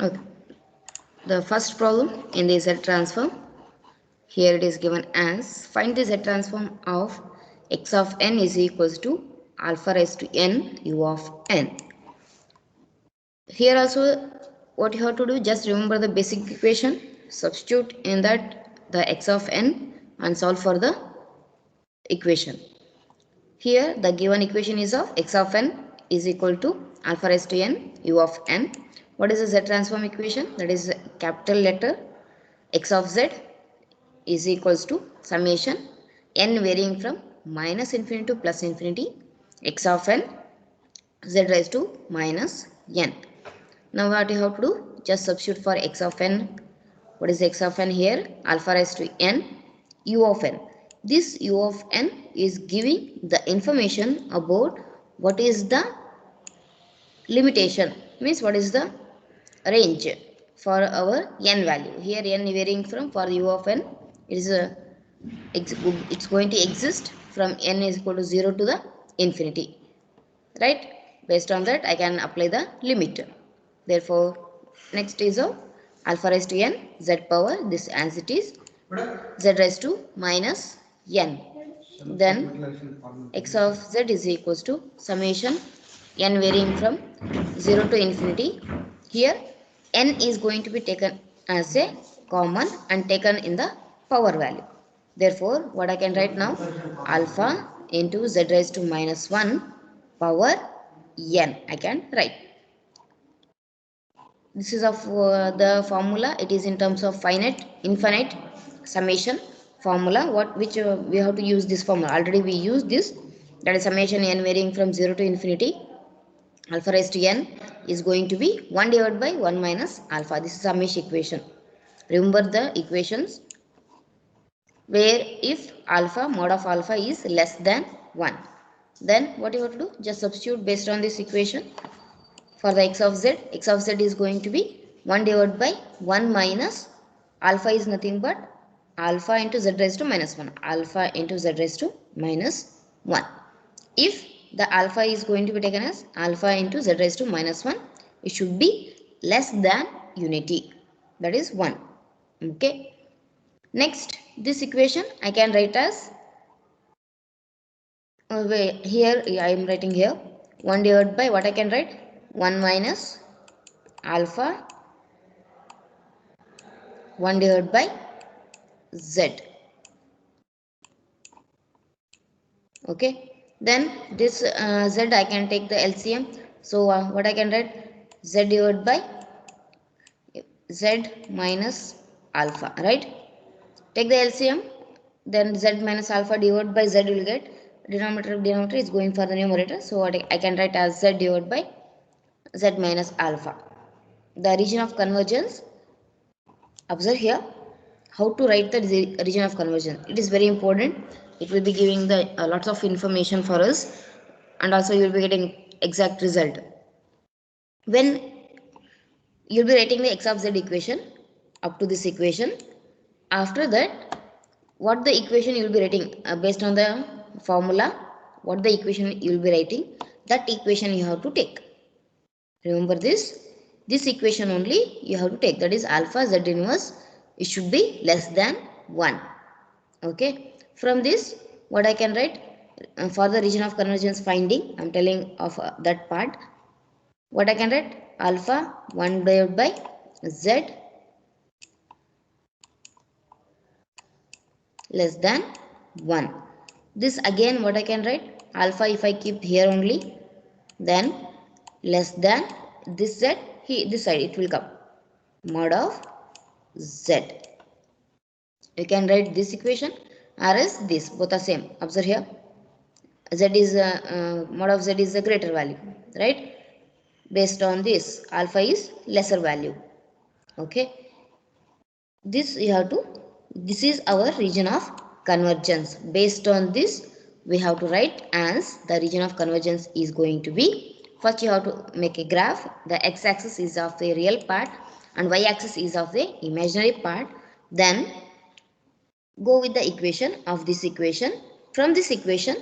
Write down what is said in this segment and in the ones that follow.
Okay. The first problem in the Z transform, here it is given as find the Z transform of x of n is equals to alpha raised to n u of n. Here also what you have to do, just remember the basic equation, substitute in that the x of n and solve for the equation. Here the given equation is of x of n is equal to alpha raised to n u of n. What is the Z transform equation? That is capital letter x of z is equals to summation n varying from minus infinity to plus infinity x of n z raised to minus n. Now what you have to do? Just substitute for x of n. What is x of n here? Alpha raised to n u of n. This u of n is giving the information about what is the limitation, means what is the range for our n value. Here n varying from, for u of n it is it's going to exist from n is equal to 0 to the infinity, right? Based on that I can apply the limit. Therefore next is of alpha raised to n z power, this as it is, z raised to minus n. Then x of z is equals to summation n varying from 0 to infinity. Here n is going to be taken as a common and taken in the power value. Therefore what I can write now, alpha into z raised to minus 1 power n I can write. This is of the formula. It is in terms of finite infinite summation formula, what which we have to use this formula. Already we used this, that is summation n varying from 0 to infinity alpha raised to n is going to be 1 divided by 1 minus alpha. This is summation equation. Remember the equations, where if alpha mod of alpha is less than 1, then what you have to do, just substitute based on this equation. For the x of z is going to be 1 divided by 1 minus alpha is nothing but alpha into z raised to minus 1. Alpha into z raised to minus 1. If the alpha is going to be taken as alpha into z raised to minus 1, it should be less than unity, that is 1. Okay. Next, this equation I can write as, here I am writing here 1 divided by, what I can write, 1 minus alpha 1 divided by z. Okay, then this z I can take the LCM. So what I can write, z divided by z minus alpha, right? Take the LCM, then z minus alpha divided by z will get, denominator is going for the numerator. So what I can write as z divided by z minus alpha. The region of convergence, observe here how to write the region of convergence. It is very important. It will be giving the lots of information for us, and also you will be getting exact result. When you will be writing the x of z equation up to this equation, after that what the equation you will be writing based on the formula, what the equation you will be writing, that equation you have to take. Remember this equation only you have to take, that is alpha z inverse, it should be less than 1. Okay, from this what I can write, for the region of convergence finding I am telling of that part, what I can write, alpha 1 divided by z less than 1. This again what I can write, alpha if I keep here only, then less than this z, this side it will come, mod of z. You can write this equation or as this, both are same. Observe here, z is mod of z is a greater value, right? Based on this alpha is lesser value. Okay, this you have to, this is our region of convergence. Based on this we have to write as the region of convergence is going to be, first you have to make a graph. The x-axis is of the real part and y-axis is of the imaginary part. Then go with the equation of this equation. From this equation,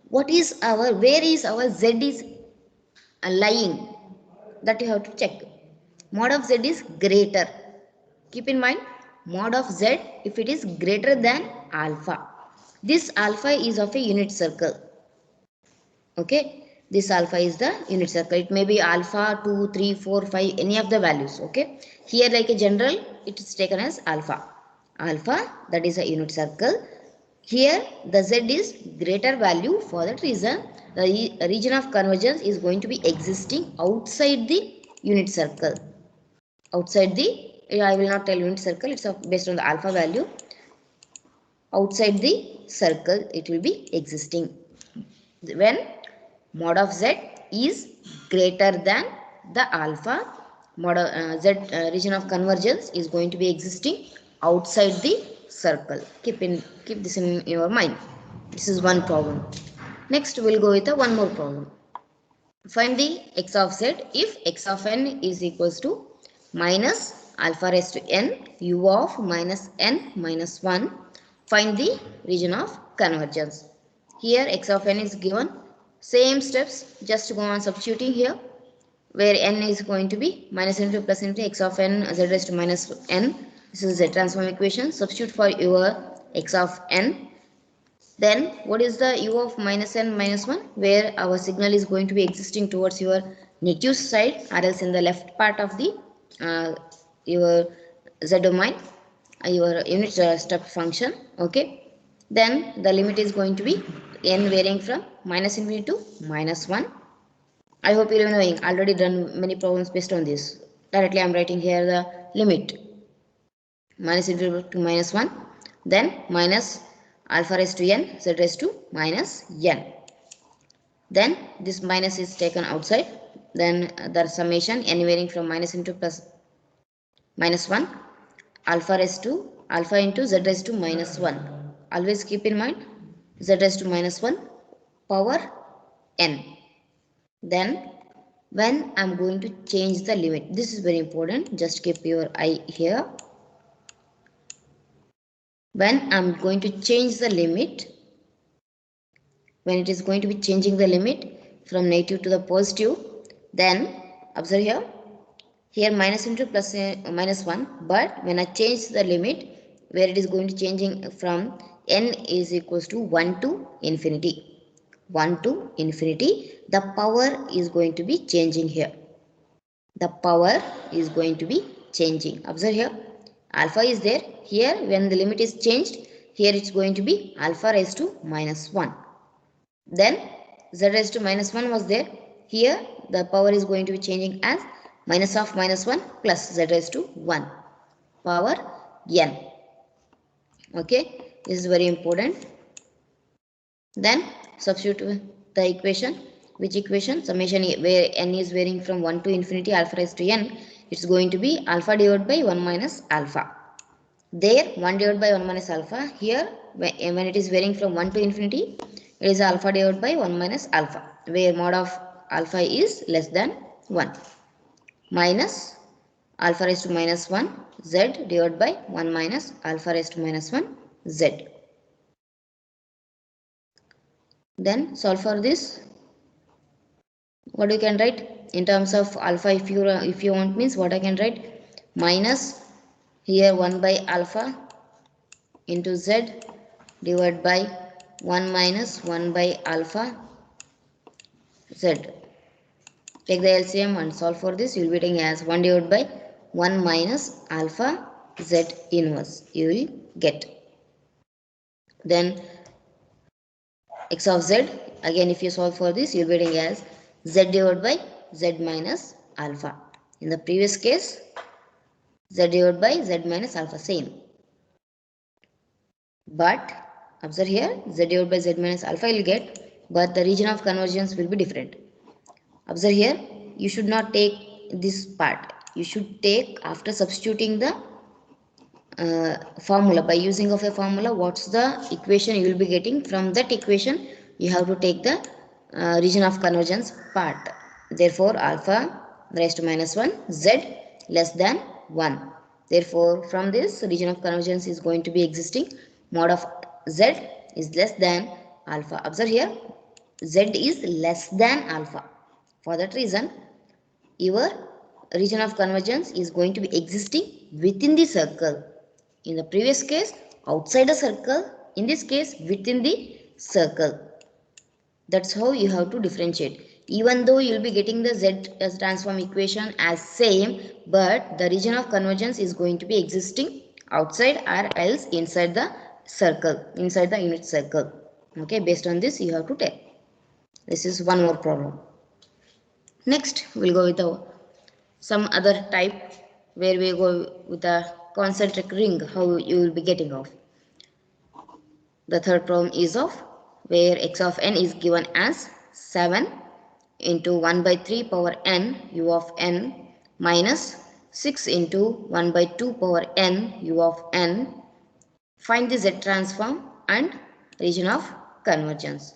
what is our, where is our z is lying, that you have to check. mod of z is greater. Keep in mind, mod of z if it is greater than alpha. This alpha is of a unit circle. Okay, this alpha is the unit circle. It may be alpha 2, 3, 4, 5, any of the values. Okay, here like a general, it is taken as alpha. Alpha, that is a unit circle. Here the z is greater value. For that reason, the region of convergence is going to be existing outside the unit circle. Outside the, I will not tell unit circle, it's based on the alpha value. Outside the circle it will be existing when mod of z is greater than the alpha. Mod of z region of convergence is going to be existing outside the circle. Keep this in your mind. This is one problem. Next we'll go with one more problem. Find the x of z if x of n is equals to minus alpha raised to n u of minus n minus 1. Find the region of convergence. Here x of n is given. Same steps, just go on substituting here, where n is going to be minus into plus into x of n z raised to minus n. This is the transform equation. Substitute for your x of n. Then what is the u of minus n minus 1, where our signal is going to be existing towards your negative side or else in the left part of the your z domain, your unit step function. Okay, then the limit is going to be n varying from minus infinity to minus 1. I hope you are knowing, already done many problems based on this. Directly I am writing here the limit minus infinity to minus 1, then minus alpha raised to n z raised to minus n. Then this minus is taken outside. Then the summation n varying from minus into plus minus 1 alpha raised to alpha into z raised to minus 1. Always keep in mind z raised to minus 1 power n. Then when I am going to change the limit, this is very important, just keep your eye here. When I am going to change the limit, when it is going to be changing the limit from negative to the positive, then observe here minus into plus minus 1, but when I change the limit where it is going to changing from n is equals to 1 to infinity, 1 to infinity, the power is going to be changing here. The power is going to be changing. Observe here, alpha is there. Here when the limit is changed, here it's going to be alpha raised to minus 1. Then z raised to minus 1 was there. Here the power is going to be changing as minus of minus 1 plus z raised to 1 power n. Okay, this is very important. Then substitute the equation. Which equation? Summation where n is varying from 1 to infinity alpha raised to n, it's going to be alpha divided by 1 minus alpha. There 1 divided by 1 minus alpha. Here when it is varying from 1 to infinity, it is alpha divided by 1 minus alpha, where mod of alpha is less than 1. Minus alpha raised to minus 1 z divided by 1 minus alpha raised to minus 1 z. Then solve for this. What you can write in terms of alpha, if you want, means what I can write, minus here 1 by alpha into z divided by 1 minus 1 by alpha z. Take the LCM and solve for this. You will be getting as 1 divided by 1 minus alpha z inverse you will get. Then x of z, again if you solve for this, you will be getting as z divided by z minus alpha. In the previous case, z divided by z minus alpha, same. But observe here, z divided by z minus alpha you will get, but the region of convergence will be different. Observe here, you should not take this part. You should take after substituting the formula. By using of a formula, what's the equation you will be getting, from that equation you have to take the region of convergence part. Therefore alpha raised to minus 1 z less than 1. Therefore from this region of convergence is going to be existing, mod of z is less than alpha. Observe here, z is less than alpha. For that reason your region of convergence is going to be existing within the circle. In the previous case, outside the circle. In this case, within the circle. That's how you have to differentiate. Even though you will be getting the Z transform equation as same, but the region of convergence is going to be existing outside or else inside the circle, inside the unit circle. Okay, based on this you have to tell. This is one more problem. Next, we'll go with some other type where we go with the concentric ring, how you will be getting of. The third problem is of where x of n is given as 7 into 1 by 3 power n u of n minus 6 into 1 by 2 power n u of n. Find the Z transform and region of convergence.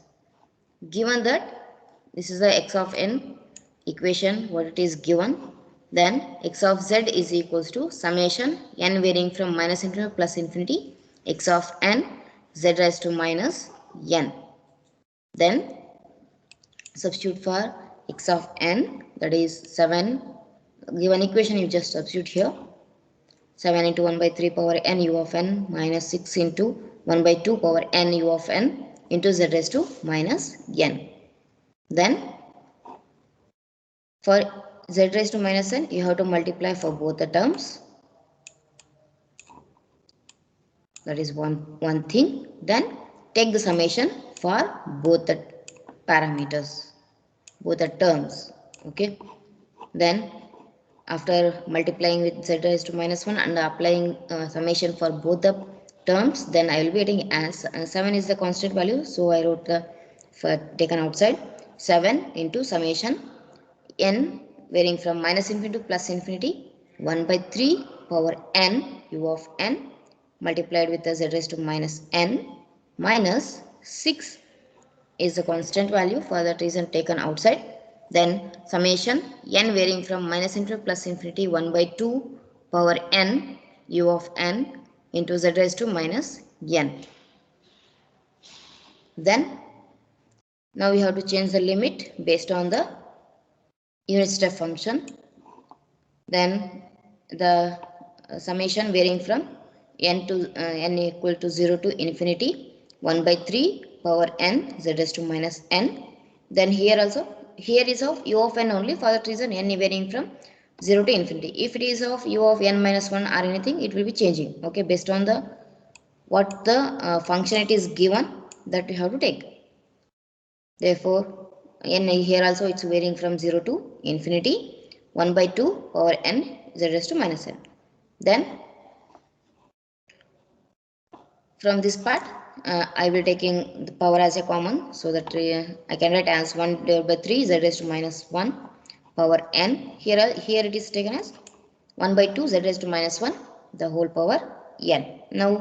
Given that this is the x of n equation, what it is given, then x of z is equals to summation n varying from minus infinity to plus infinity x of n z raised to minus n. Then substitute for x of n, that is 7. Given equation you just substitute here. 7 into 1 by 3 power n u of n minus 6 into 1 by 2 power n u of n into z raised to minus n. Then for z raised to minus n, you have to multiply for both the terms. That is one thing. Then take the summation for both the parameters, both the terms. Okay. Then after multiplying with z raised to minus 1 and applying summation for both the terms, then I will be getting as 7 is the constant value. So I wrote the taken outside 7 into summation n varying from minus infinity to plus infinity 1 by 3 power n u of n multiplied with the z raised to minus n minus 6 is the constant value, for that reason taken outside. Then summation n varying from minus infinity to plus infinity 1 by 2 power n u of n into z raised to minus n. Then now we have to change the limit based on the unit step function. Then the summation varying from n to n equal to 0 to infinity 1 by 3 power n z raised to minus n. Then here also, here is of u of n only, for that reason n varying from 0 to infinity. If it is of u of n minus 1 or anything, it will be changing. Okay, based on the what the function it is given, that you have to take. Therefore n here also it's varying from 0 to infinity 1 by 2 power n z raised to minus n. Then from this part I will taking the power as a common, so that I can write as 1 divided by 3 z raised to minus 1 power n. Here it is taken as 1 by 2 z raised to minus 1 the whole power n. Now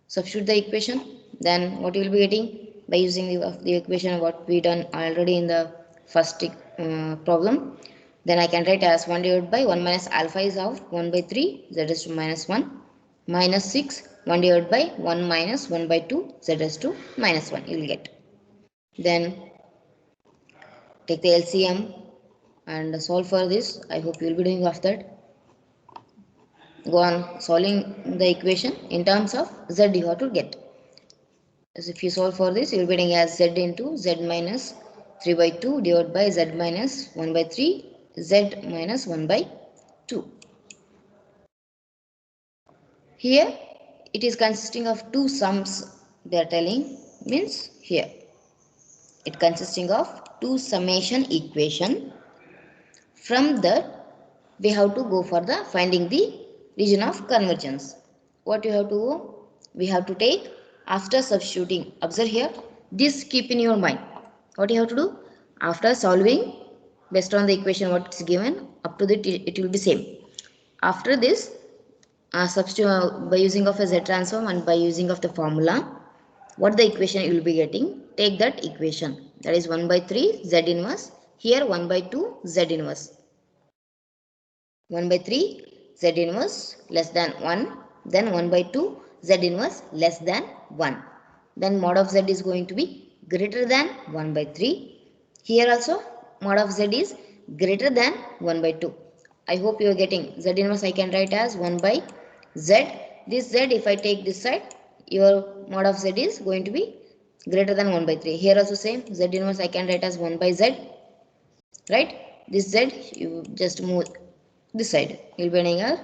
substitute the equation. Then what you will be getting by using the equation what we done already in the first problem. Then I can write as 1 divided by 1 minus alpha is of 1 by 3 z raised to minus 1 minus 6 1 divided by 1 minus 1 by 2 z raised to minus 1 you will get. Then take the LCM and solve for this. I hope you will be doing after that. Go on solving the equation in terms of z you have to get. As if you solve for this, you will be getting as z into z minus 3 by 2 divided by z minus 1 by 3 z minus 1 by 2. Here it is consisting of two sums, they are telling, means here it consisting of two summation equation. From that we have to go for the finding the region of convergence. What you have to go? We have to take after substituting. Observe here, this keep in your mind. What you have to do? After solving based on the equation what is given, up to that it will be same. After this substitute by using of a Z transform and by using of the formula, what the equation you will be getting, take that equation, that is 1 by 3 Z inverse, here 1 by 2 Z inverse. 1 by 3 Z inverse less than 1, then 1 by 2 Z inverse less than 1. Then mod of Z is going to be greater than 1 by 3. Here also mod of Z is greater than 1 by 2. I hope you are getting. Z inverse I can write as 1 by Z. This Z, if I take this side, your mod of Z is going to be greater than 1 by 3. Here also same. Z inverse I can write as 1 by Z. Right? This Z, you just move this side. You will be getting a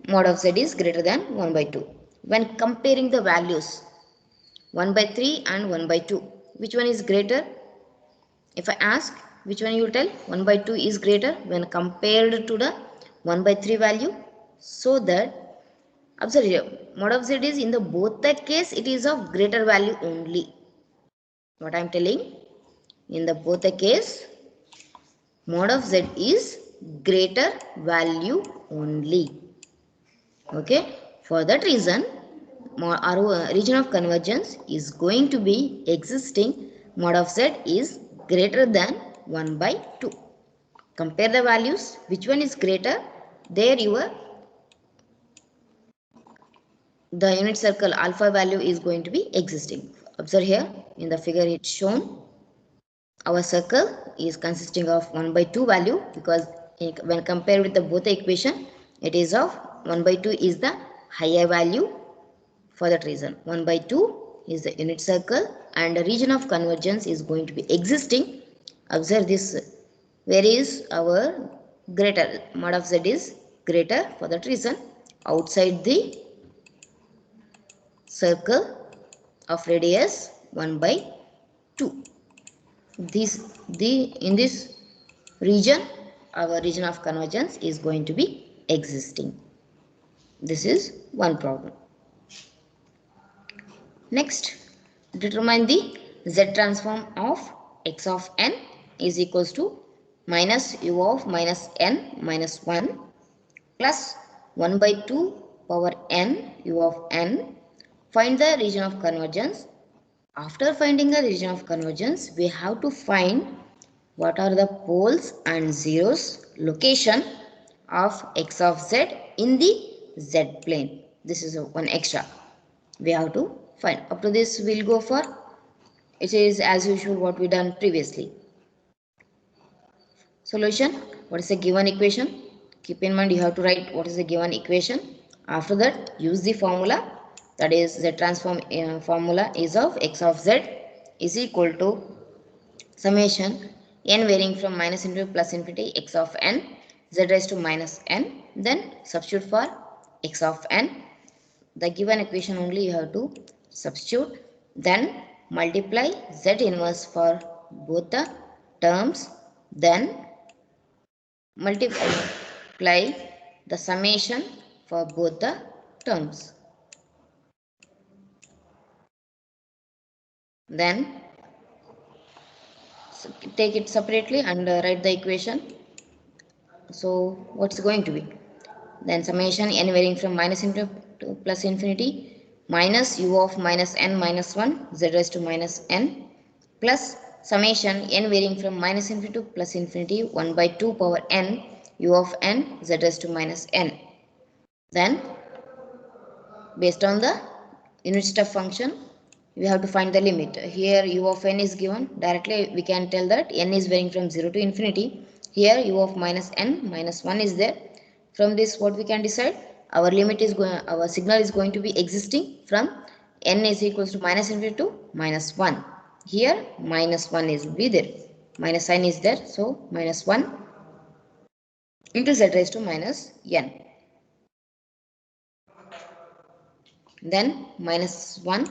mod of Z is greater than 1 by 2. When comparing the values 1 by 3 and 1 by 2, which one is greater? If I ask, which one you will tell? 1 by 2 is greater when compared to the 1 by 3 value. So that, observe here, mod of Z is in the both the case it is of greater value only. What I am telling, in the both the case mod of Z is greater value only. Okay, for that reason our region of convergence is going to be existing mod of Z is greater than 1 by 2. Compare the values, which one is greater, there your the unit circle alpha value is going to be existing. Observe here in the figure it's shown, our circle is consisting of 1 by 2 value, because when compared with the both the equation it is of 1 by 2 is the higher value. For that reason 1 by 2 is the unit circle and the region of convergence is going to be existing. Observe this, where is our greater, mod of Z is greater, for that reason outside the circle of radius 1 by 2, this in this region our region of convergence is going to be existing. This is one problem. Next, determine the Z transform of x of n is equals to minus u of minus n minus 1 plus 1 by 2 power n u of n. Find the region of convergence. After finding the region of convergence, we have to find what are the poles and zeros location of x of z in the z plane. This is one extra we have to find. Up to this we'll go for, it is as usual what we done previously. Solution, what is the given equation? Keep in mind you have to write what is the given equation. After that use the formula, that is z transform formula is of x of z is equal to summation n varying from minus into plus infinity x of n z raised to minus n, then substitute for x of n, the given equation only you have to substitute, then multiply z inverse for both the terms, then multiply the summation for both the terms, then take it separately and write the equation. So what's going to be, then summation n varying from minus into to plus infinity minus u of minus n minus 1 z raised to minus n plus summation n varying from minus infinity to plus infinity 1 by 2 power n u of n z raised to minus n. Then based on the unit step function we have to find the limit. Here u of n is given, directly we can tell that n is varying from 0 to infinity. Here u of minus n minus 1 is there. From this what we can decide, our limit is going, our signal is going to be existing from n is equals to minus infinity to minus 1. Here minus 1 is be there, minus sign is there, so minus 1 into z raised to minus n, then minus 1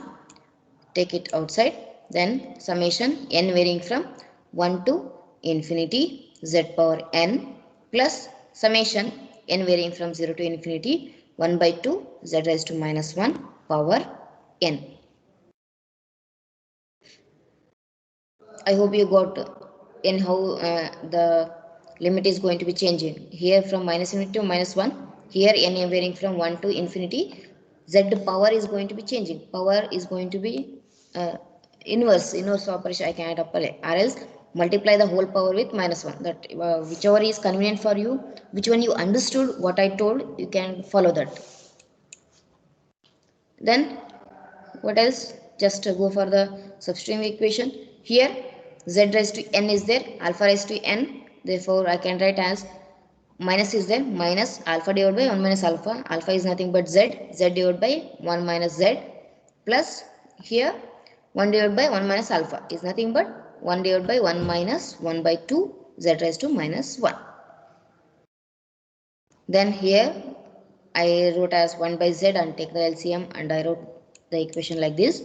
take it outside, then summation n varying from 1 to infinity z power n plus summation n varying from 0 to infinity 1 by 2 z raised to minus 1 power n. I hope you got in how the limit is going to be changing. Here from minus infinity to minus 1, here n varying from 1 to infinity, z power is going to be changing, power is going to be inverse operation I can apply, or else multiply the whole power with minus 1, that whichever is convenient for you, which one you understood what I told, you can follow that. Then what else, just go for the substituting equation. Here z raised to n is there, alpha raised to n, therefore I can write as minus is there, minus alpha divided by 1 minus alpha. Alpha is nothing but z, z divided by 1 minus z, plus here 1 divided by 1 minus alpha is nothing but 1 divided by 1 minus 1 by 2 z raised to minus 1. Then here I wrote as 1 by z and take the LCM, and I wrote the equation like this.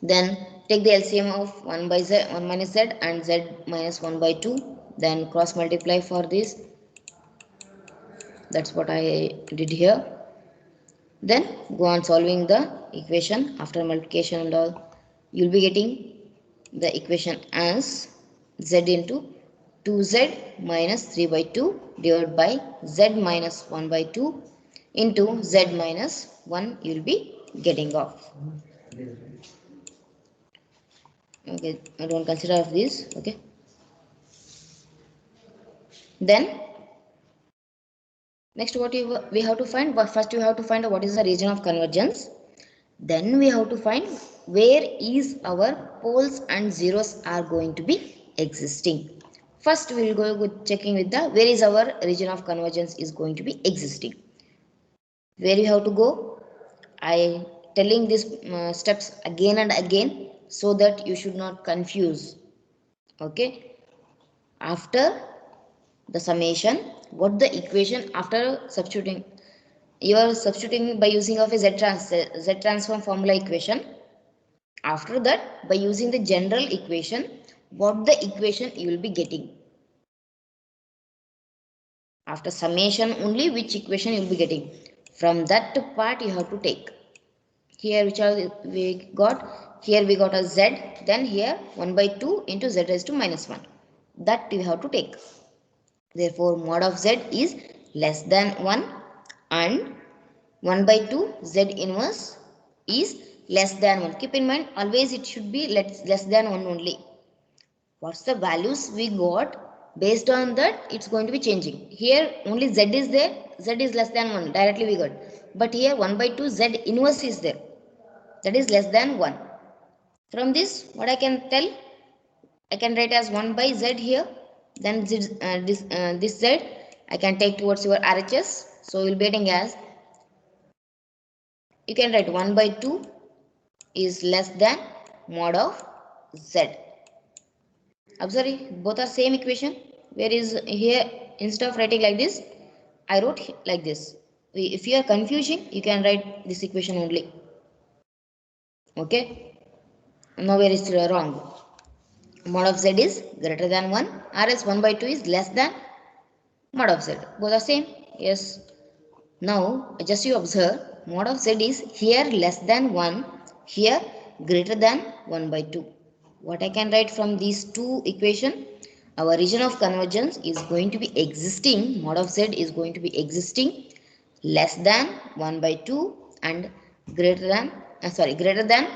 Then take the LCM of 1 by z, 1 minus z and z minus 1 by 2. Then cross multiply for this. That's what I did here. Then go on solving the equation after multiplication and all. You'll be getting the equation as z into 2z minus 3 by 2 divided by z minus 1 by 2 into z minus 1 you'll be getting off. Okay, I don't consider of this. Okay. Then next what we have to find, but first you have to find what is the region of convergence. Then we have to find where is our poles and zeros are going to be existing. First we will go checking with the where is our region of convergence is going to be existing. Where you have to go, I telling these steps again and again so that you should not confuse. Okay, after the summation, what the equation after substituting, you are substituting by using of a z transform formula equation. After that, by using the general equation, what the equation you will be getting. After summation only which equation you will be getting. From that part you have to take. Here which are we got? Here we got a z, then here 1 by 2 into z raised to minus 1. That you have to take. Therefore, mod of z is less than 1 and 1 by 2 z inverse is less than 1. Keep in mind always it should be less than 1 only. What's the values we got, based on that it's going to be changing. Here only z is there, z is less than 1 directly we got, but here 1 by 2 z inverse is there, that is less than 1. From this what I can tell, I can write as 1 by z here, then this z I can take towards your RHS, so you'll be getting as, you can write 1 by 2 is less than mod of z. Observe, both are same equation. Where is here, instead of writing like this, I wrote like this. If you are confusing, you can write this equation only. Okay, nowhere is wrong. Mod of z is greater than 1, or else 1 by 2 is less than mod of z. Both are same. Yes. Now just you observe, mod of z is here less than 1, here greater than 1 by 2. What I can write from these two equation, our region of convergence is going to be existing, mod of z is going to be existing less than 1 by 2 and greater than greater than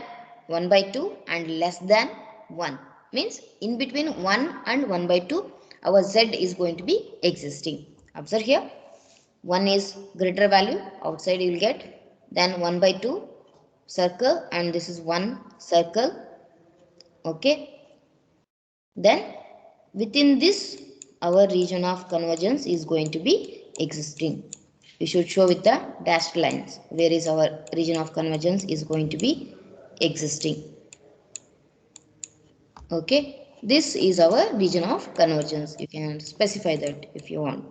1 by 2 and less than 1, means in between 1 and 1 by 2 our z is going to be existing. Observe here, 1 is greater value, outside you will get, then 1 by 2 circle, and this is 1 circle. Okay, then within this our region of convergence is going to be existing. We should show with the dashed lines where is our region of convergence is going to be existing. Okay, this is our region of convergence. You can specify that if you want,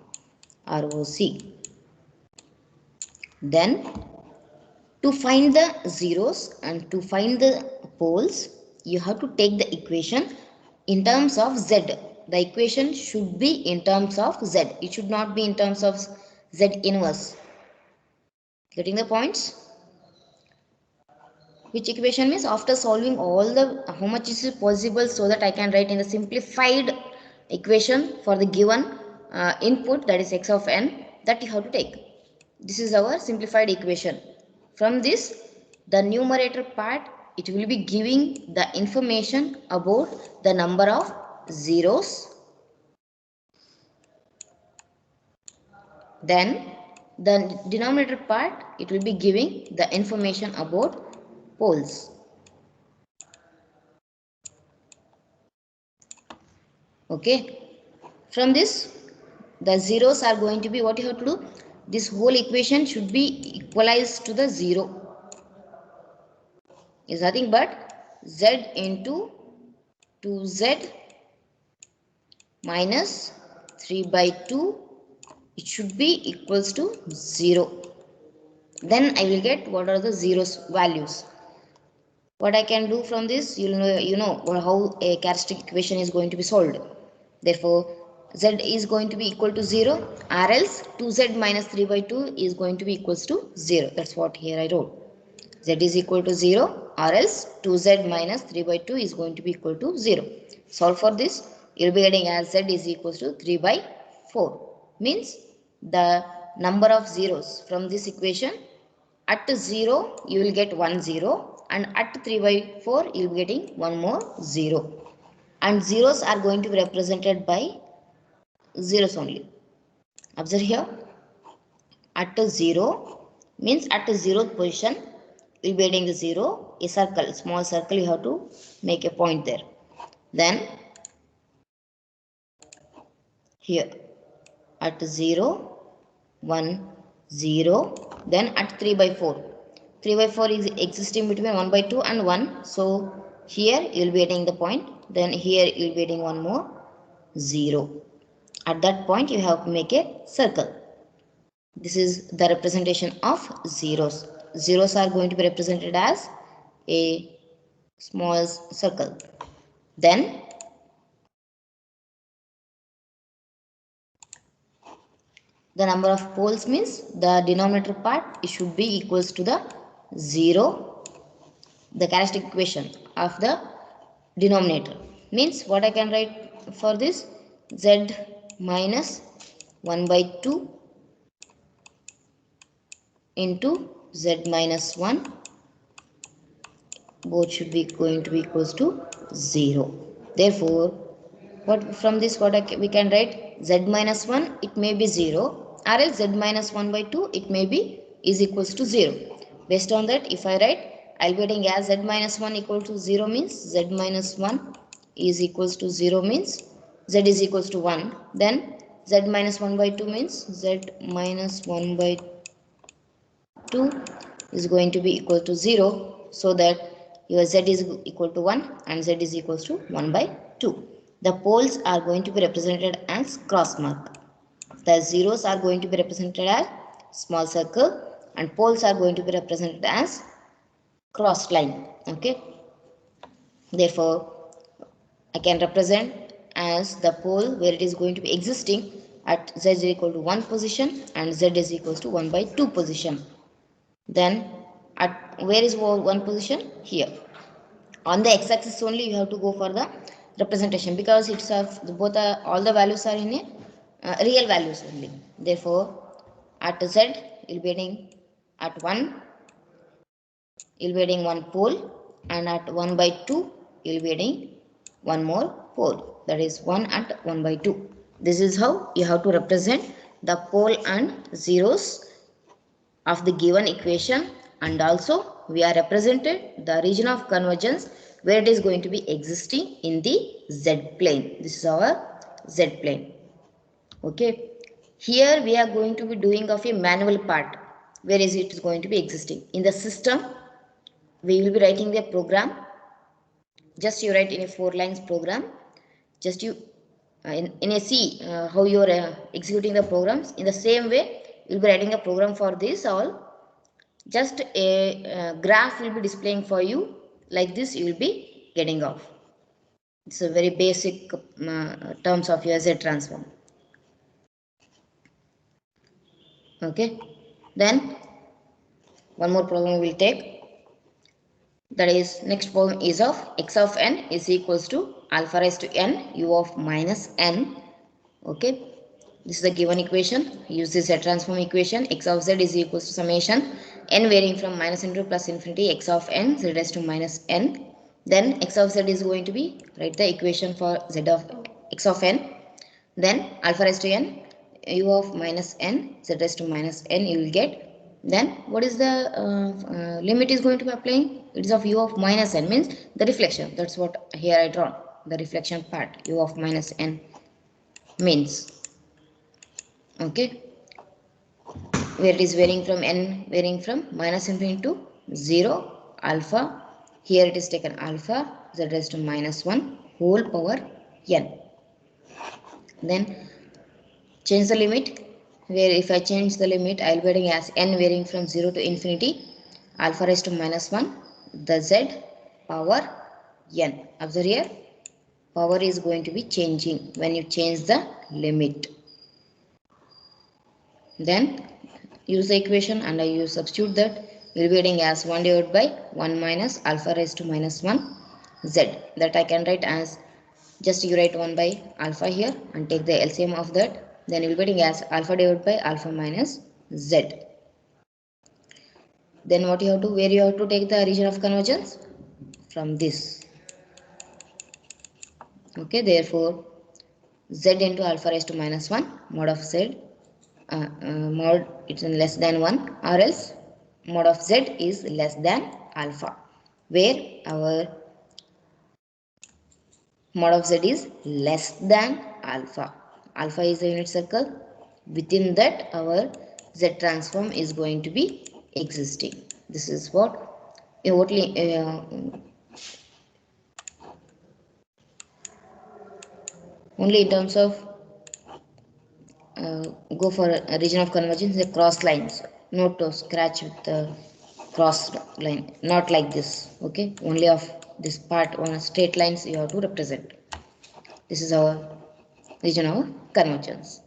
ROC. Then to find the zeros and to find the poles, you have to take the equation in terms of z. The equation should be in terms of z. It should not be in terms of z inverse. Getting the points? Which equation means after solving all the how much is possible, so that I can write in the simplified equation for the given input, that is x of n, that you have to take. This is our simplified equation. From this, the numerator part, it will be giving the information about the number of zeros. Then the denominator part, it will be giving the information about poles. Okay. From this, the zeros are going to be, what you have to do, this whole equation should be equalized to the 0. Is nothing but z into 2z minus 3 by 2, it should be equals to 0. Then I will get what are the zeros values. What I can do from this, you know how a characteristic equation is going to be solved. Therefore z is going to be equal to 0, or else 2z minus 3 by 2 is going to be equals to 0. That's what here I wrote. Z is equal to 0, or else 2z minus 3 by 2 is going to be equal to 0. Solve for this. You will be getting as z is equals to 3 by 4. Means the number of zeros from this equation, at 0 you will get 1 0, and at 3 by 4 you will be getting one more 0. And zeros are going to be represented by zeros only. Observe here, at 0 means at 0th position you will be getting the 0, a circle, small circle, you have to make a point there. Then here at 0 1 0, then at 3 by 4, 3 by 4 is existing between 1 by 2 and 1, so here you will be getting the point. Then here you will be getting one more 0. At that point you have to make a circle. This is the representation of zeros. Zeros are going to be represented as a small circle. Then the number of poles means the denominator part, it should be equals to the 0. The characteristic equation of the denominator means, what I can write for this, z minus 1 by 2 into z minus 1, both should be going to be equals to 0. Therefore what from this, we can write, z minus 1 it may be 0, or else z minus 1 by 2 it may be is equals to 0. Based on that, if I write, I'll be getting as z minus 1 equal to 0 means z minus 1 is equals to 0 means z is equals to 1. Then z minus 1 by 2 means z minus 1 by 2 is going to be equal to 0, so that your z is equal to 1 and z is equals to 1 by 2. The poles are going to be represented as cross mark. The zeros are going to be represented as small circle, and poles are going to be represented as cross line. Okay. Therefore I can represent as the pole where it is going to be existing at z is equal to 1 position and z is equals to 1 by 2 position. Then at where is one position? Here. On the x-axis only you have to go for the representation, because it's of both all the values are in a real values only. Therefore at z you'll be getting at 1 you'll be getting one pole, and at 1 by 2 you'll be getting one more pole, that is 1 at 1 by 2. This is how you have to represent the pole and zeros of the given equation. And also we are represented the region of convergence where it is going to be existing in the z plane. This is our z plane. Okay, here we are going to be doing of a manual part, where is it is going to be existing in the system. We will be writing the program. Just you write in a 4 lines program. Just you in a C how you are executing the programs, in the same way you will be writing a program for this all. Just a graph will be displaying for you, like this you will be getting off. It's a very basic terms of your Z transform. Okay, then one more problem we will take, that is next problem is of x of n is equals to alpha raised to n u of minus n. Okay, this is the given equation. Use this Z transform equation. X of z is equals to summation n varying from minus n to plus infinity x of n z raised to minus n. Then x of z is going to be, write the equation for z of x of n. Then alpha raised to n u of minus n z raised to minus n you will get. Then what is the limit is going to be applying? It is of u of minus n, means the reflection. That's what here I draw, the reflection part. U of minus n means Okay, where it is varying from n, varying from minus infinity to 0 alpha. Here it is taken alpha z raised to minus 1 whole power n. Then change the limit, where if I change the limit, I will be getting as n varying from 0 to infinity alpha raised to minus 1 the z power n. Observe here, power is going to be changing when you change the limit. Then use the equation and you substitute that, you will be getting as 1 divided by 1 minus alpha raised to minus 1 z. That I can write as, just you write 1 by alpha here and take the LCM of that. Then you will be getting as alpha divided by alpha minus z. Then what you have to, where you have to take the region of convergence? From this. Okay, therefore z into alpha raised to minus 1 mod of z, mod it's less than 1, or else mod of z is less than alpha, where our mod of z is less than alpha. Alpha is a unit circle, within that our z transform is going to be existing. This is what only in terms of go for a region of convergence, the cross lines, not to scratch with the cross line, not like this. Okay, only of this part on straight lines you have to represent. This is our region of convergence.